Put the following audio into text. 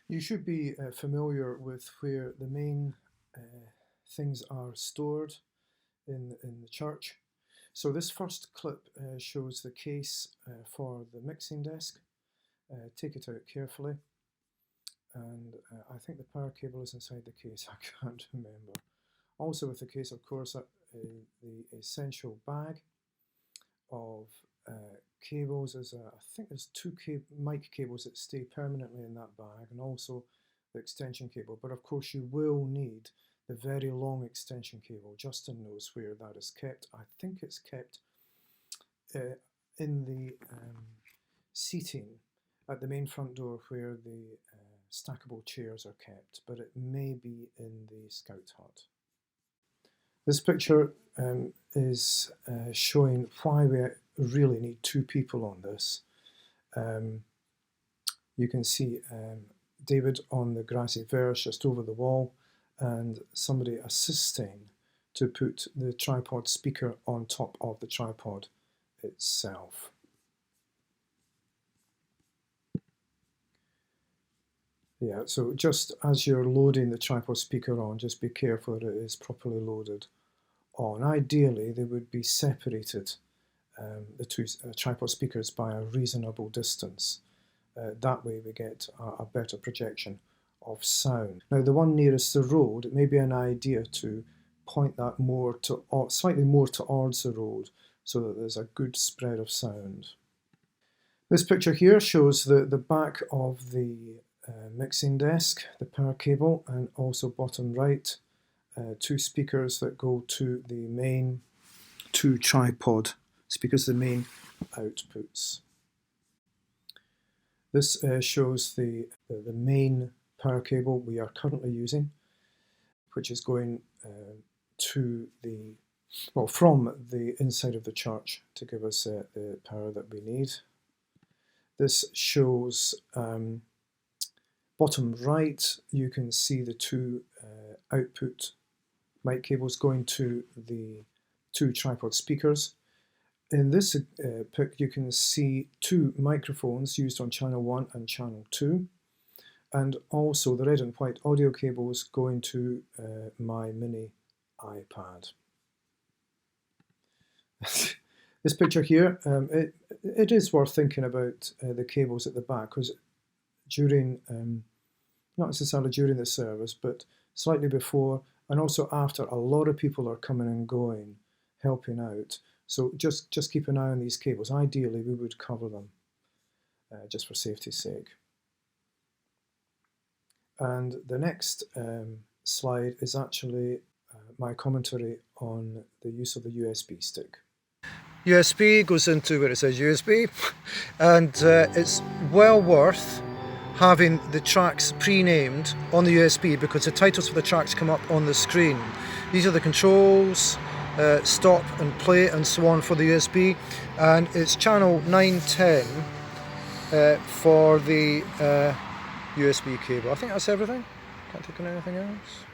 You should be familiar with where the main things are stored in the church. So this first clip shows the case for the mixing desk. Take it out carefully, and I think the power cable is inside the case. I can't remember. Also with the case, of course, the essential bag of cables is I think there's two mic cables that stay permanently in that bag, and also the extension cable. But of course you will need the very long extension cable. Justin knows where that is kept. I think it's kept in the seating at the main front door where the stackable chairs are kept, but it may be in the scout hut. This picture is showing why we really need two people on this. You can see David on the grassy verge just over the wall, and somebody assisting to put the tripod speaker on top of the tripod itself. Yeah, so just as you're loading the tripod speaker on, just be careful that it is properly loaded on. Ideally, they would be separated, the two tripod speakers, by a reasonable distance. That way we get a better projection of sound. Now the one nearest the road, it may be an idea to point that more to, slightly more towards the road, so that there's a good spread of sound. This picture here shows the back of the mixing desk, the power cable, and also bottom right, two speakers that go to the main two tripod speakers, the main outputs. This shows the main power cable we are currently using, which is going to the, well, from the inside of the church to give us the power that we need. This shows bottom right, you can see the two output mic cables going to the two tripod speakers. In this pic, you can see two microphones used on channel 1 and channel 2, and also the red and white audio cables going to my mini iPad. This picture here, it is worth thinking about the cables at the back, because during, not necessarily during the service, but slightly before and also after, a lot of people are coming and going, helping out. So just keep an eye on these cables. Ideally, we would cover them, just for safety's sake. And the next slide is actually my commentary on the use of the USB stick. USB goes into where it says USB, and it's well worth having the tracks pre-named on the USB, because the titles for the tracks come up on the screen. These are the controls, stop and play and so on for the USB, and it's channel 910 for the USB cable. I think that's everything. Can't think of anything else.